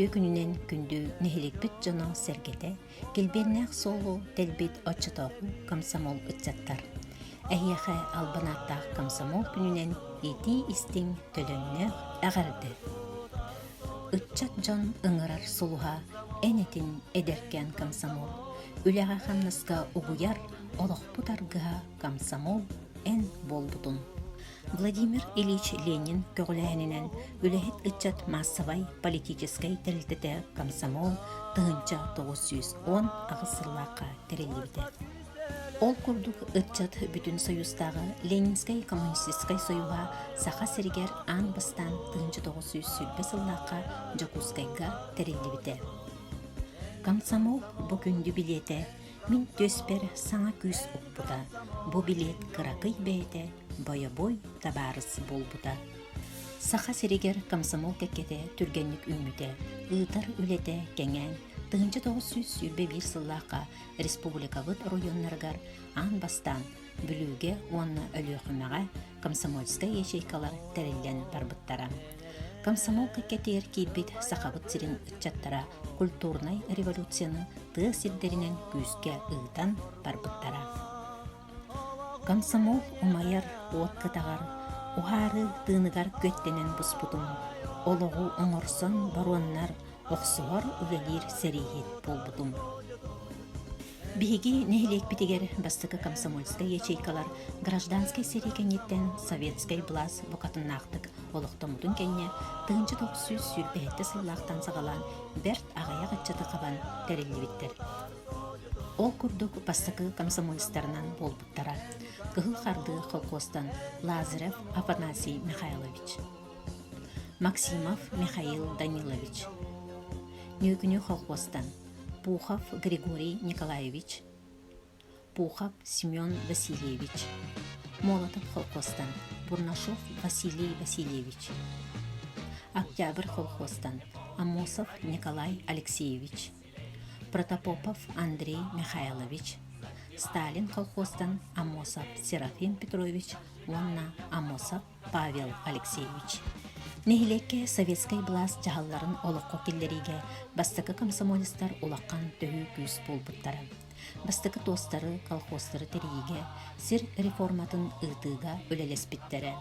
өттүү күнүнен күндүү нехиликбит жоно сергете, келбеннәк солу телбит оччотоогу комсомол ытчаттар. Әйяхэ албанаттаах комсомол күнүнен ити истиң төлөннө агарды. Ытчат жон ыңырар сулуха энетин эдеркен комсомол. Үлэға хамнаска угуяр олохпут аргыха комсомол эн болбутун. Владимир Ильич Ленин көғіләһінінен үләхет ытчат массовай политическай тәрілтеті комсомол тығынча 910 ағысырлаққа тәрелебді. Ол күрдік ытчат бүтін союзтағы Ленинскай коммунистическай союға сақа сәрігер ан бастан тығынча 900 сыллаққа жокускайға тәрелебді. Комсомол бүкінді билеті Мин төспер саңа күз ұппыта, бұ билет қырақый бәйті, бой табарыс болбыта. Сақа серегер комсомол кәккеті түргенлік үміті, ұйтар үлеті кәңән, 1921 сыллаққа республикавыт районларгар ан бастан бүліге онны өліқымаға комсомольскай ячейкалар тәрелден барбыттара. Комсомол кәккетер кейбет сақабыт сирин ытчаттара культурнай революцияны тыа сирдеринен күзге ыытан барбыттара. Комсомол умайар уоткытагар, ухары тыыныгар көттенен буспутун, олоғу оңорсон баруаннар оқсуар үлелер сәрейет болбутун. Биһиги нехилек битигер бастыгы комсомольскай ячейкалар гражданскай серекенеттен советскай блаз букатыннақтык олықтамудын кәнне 1900 сыллақтан сағалан бәрт ағаяқ ытчаты қабан тәрелебіттер. Ол күрдік бастыгы комсомолистарынан болбуттара. Кығыл қарды қолқостан Лазарев Афанасий Михайлович, Максимов Михаил Данилович, Нөкіні қолқостан Пухов Григорий Николаевич, Пухов Семен Васильевич, Молотов колхозтан Бурнашов Василий Васильевич, Октябрь колхозтан Амосов Николай Алексеевич, Протопопов Андрей Михайлович, Сталин колхозтан Амосов Серафим Петрович, Лонна Амосов Павел Алексеевич. Нехилекке советскай блаз жағалларын олыққа келлериге бастықы комсомолистар олаққан төхі күз болбыттары. Бастықы достары, колхозтары терейге, сир реформатын ұйтыға өлелеспіттері.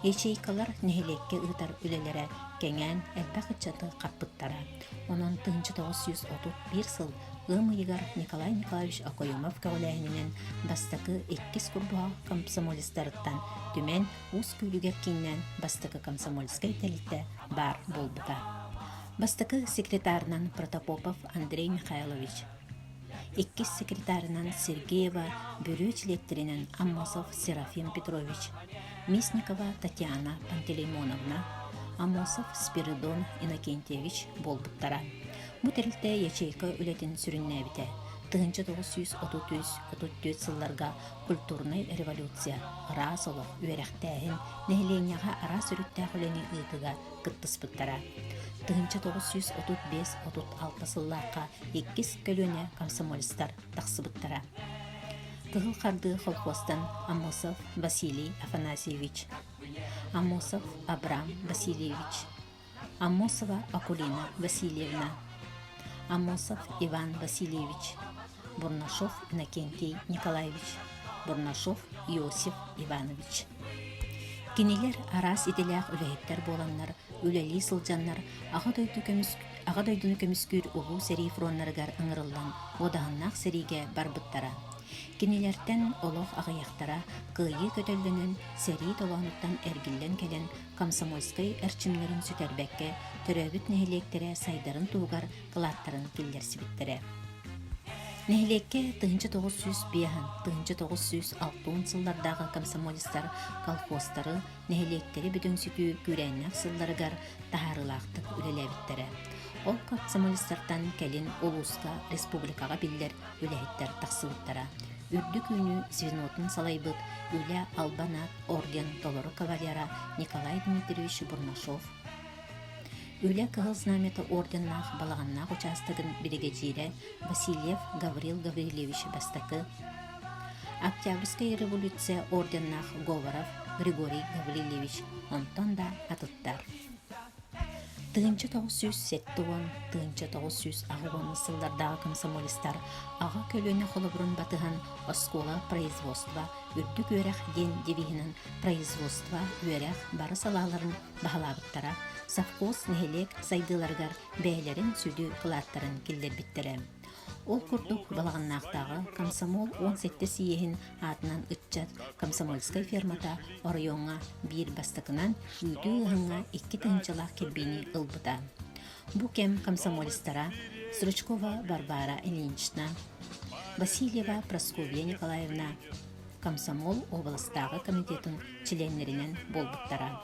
Ячейкалар нехилекке ұйтар өлелері кәңән әлбәқ ұтчаты қаппыттары. Онын 1931 сыл Ымыйгар Николай Николаевич Акоемов кәуләйінен бастықы 2 күрбуға комсомолистарыттан түмен ұз күйлігер кейінен бастықы комсомольскай тәлітті бар болбыта. Бастықы секретарынан Протопопов Андрей Михайлович, 2 секретарынан Сергеева Бюрючлеттерінен Амосов Серафим Петрович, Мисникова Татьяна Пантелеймоновна, Амосов Спиридон Иннокентьевич болбыттара. Бу тәрілтә ячейка үлетін сүріннәбіті. 1933-34 сылларға культурный революция, ара солық үйерәқтәйін, нәйленяға ара сүріттәқ үлені ұйтыға күттіспіттара. 1935-36 сыллаққа 2 көлөне комсомолистар тақсыбыттара. Кығыл қарды қолқостан Амосов Василий Афанасьевич, Амосов Абрам Васильевич, Амосова Акулина Васильевна, Амосов Иван Васильевич, Бурнашов Иннокентий Николаевич, Бурнашов Иосиф Иванович. Кинелер арас ителяқ үләйттер боланнар, үләли сылжаннар, аға дойдыны көміскүр ұғу сәрей фронларығар ыңырылдан, одағыннақ сәрейге барбыттара. Кинелерден олық ағаяқтара, қыйы көтөлгінін сәрей толануттан әргілден келен комсомольскай әрчімлерін сүтәрбәкке түрәбіт нәхилектере сайдарын туғар қылаттарын келдерсібіттірі. Нәхилекке 1905-1906 сыллардағы комсомолистар колхозтары нәхилектері бүтін сүті көрәннәқ сылларығар тағарылақтық үлеләбіттірі. Ол комсомолисттардан кәлін Олуска республикаға білдер үләйттер тақсыбыттара. Үрді күні звенотын салайбыт үлә Албанат орден толоры кавалера Николай Дмитриевич Бурнашов, үлә кығыл знаметі орденнақ балағаннақ участығын бірегежері Васильев Гаврил Гаврилевич Бастакы, Октябрьская революция орденнақ Говоров Григорий Гаврилевич онтон да атыттар. Тыынча 907 тыынча 960 сылдардағы комсомолистар аға көлөне холобурун батыхан оскола производство үрдүк өрәх ден девигинен производство өрәх бары салаларын баһалабыттара совхоз нехелек сайдыларгар бәйләрен сүдү кылаттарын килдербиттере. Ол курдук балаганнактагы комсомол 17 сиехин атынан ытчат комсомольскай фермата орыйонга бир бастыкынан үйдү ыһыңа 2 тыынчалак келбини ылбыта. Бу кем комсомолистара Стручкова Барбара Ильинична, Васильева Прасковья Николаевна комсомол областагы комитетин членлеринен болбуттара.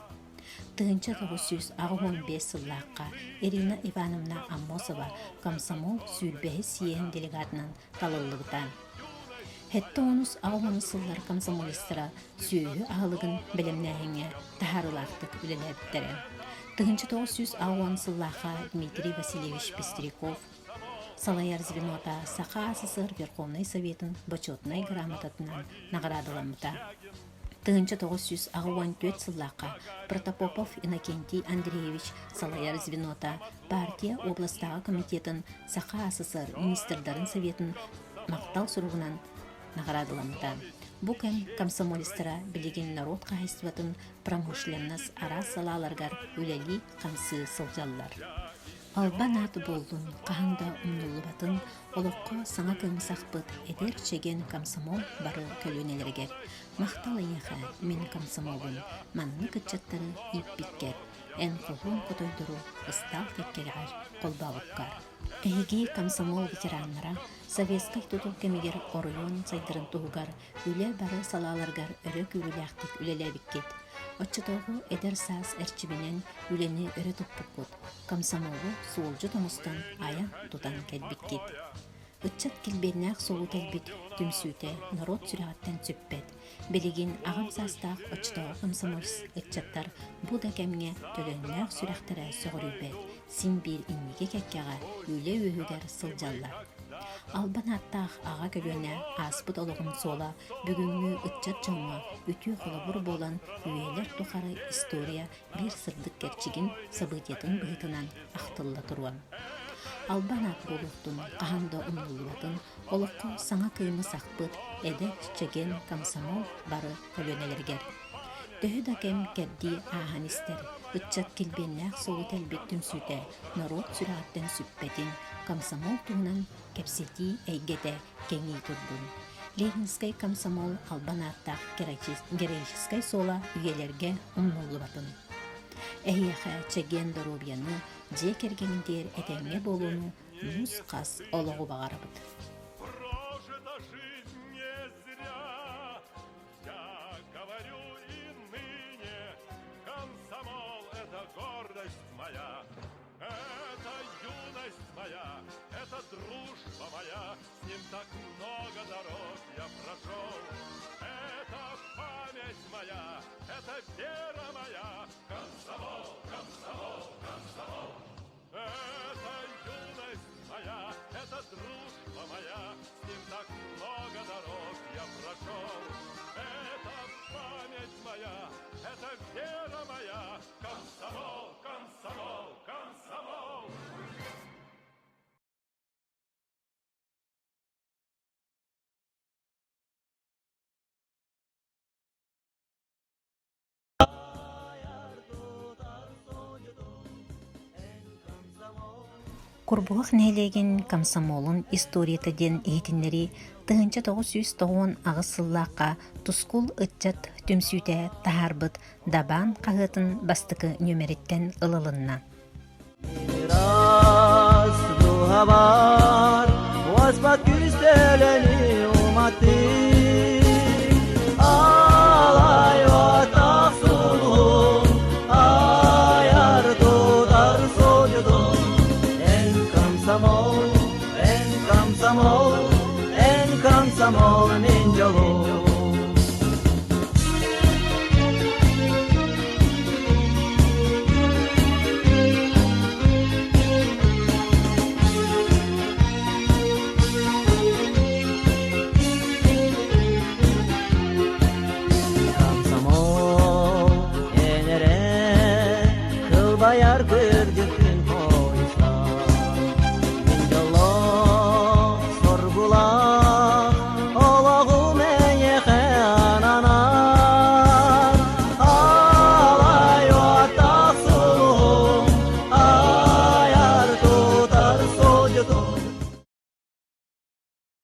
Тыынча 915 сыллаққа Ирина Ивановна Аммосова комсомол сүйрбәһи сиен делегатынан талыллыгыта. Хетті онус ағыманы сыллар комсомолистара сүйі ағылығын білімнәһіңе тахарылақтық үлеләбіттері. Тыынча 910 сыллаққа Дмитрий Васильевич Пестряков Салаяр звенота Саха СССР Верховный Советын почетной грамотатынан наградыламыта. Тыынча 914 сыллаққа Протопопов Иннокентий Андреевич Салаяр звенота партия областағы комитетін Саха СССР министрдарын советін мақтал сұруғынан наградыламыта. Бу кем комсомолистара билеген народ қайыстыватын промышленность ара салаларгар үлели қамсы сылжаллар. Албан аты болдun, қағында умнулубатын, олыққа саңа көмісақпыт эдер чеген комсомол бары көлөнелергер. Мақтал аяха мен комсомолын, манны кытчаттары ip биткер. Эн қолын көтойдыру, ыстал кеккергар, қолбағыққар. Эйги комсомол ветераннара, советскай туту кемегер орыйон сайдырын туғығар, үле бары салаларгар өрі көріләқтік үлеләбіккет. Отчетоғы эдер саас әрчібінен үлені өрі тұппықпыт. Комсомолы суолжы томыстан аян тутан кәлбіккет. Үтчат келбернәқ солу тәлбіт түмсүйте народ сүрағаттан сөппет. Белеген ағам састақ отчетоғы комсомолс үтчаттар бұда кәмге төлөннәқ сүрақтара соғырубет. Син бір иннеге кәккеға үле өйігер сылжаллар. Албан аттақ аға көлөне аспыт олығын сола бүгінгі үтчат жоңға үті қолабыр болан үйелер тұқары история бір сырдық керчігін сабытетін бұғытынан ақтылла тұруан. Албан ат болуқтың қағанда ұмылуатын олыққа саңа күйімі сақпыт әді чеген комсомол бары көлөнелергер. Төхі дакем кәдді ағанистер, үтчат келбеннәқ солы тәлбет түмсүйті, народ сүрағаттен сүппетін, комсомол туынан кәпсеті әйгеті кәңей тұрдың. Ленинскай комсомол албанаттақ героическай сола үйелерге ұмнолы батын. Әйеқі чәген дорубияны, же кергеніндер әтәңе болуыны мұз қас олығы бағарабыд. Это дружба моя, с ним так много дорог я прошел. Это память моя, это вера моя, комсомол, комсомол, комсомол. Это юность моя, это дружба моя, с ним так много дорог я прошел. Это память моя, это вера моя, комсомол, комсомол, комсомол. Курбуах нәйлеген комсомолын историятеден ейтінлері тыынча 990 ағысыллаққа тускул ытчат түмсүйте тахарбыт дабан қағытын бастықы нөмереттен ылылынна. Раз духа бар, уазбат күзделені уматы. Алай ватақ сұлым, аяр тудар сойдым. En komsomol min jolum. Komsomol enere kıl bayar kırdık.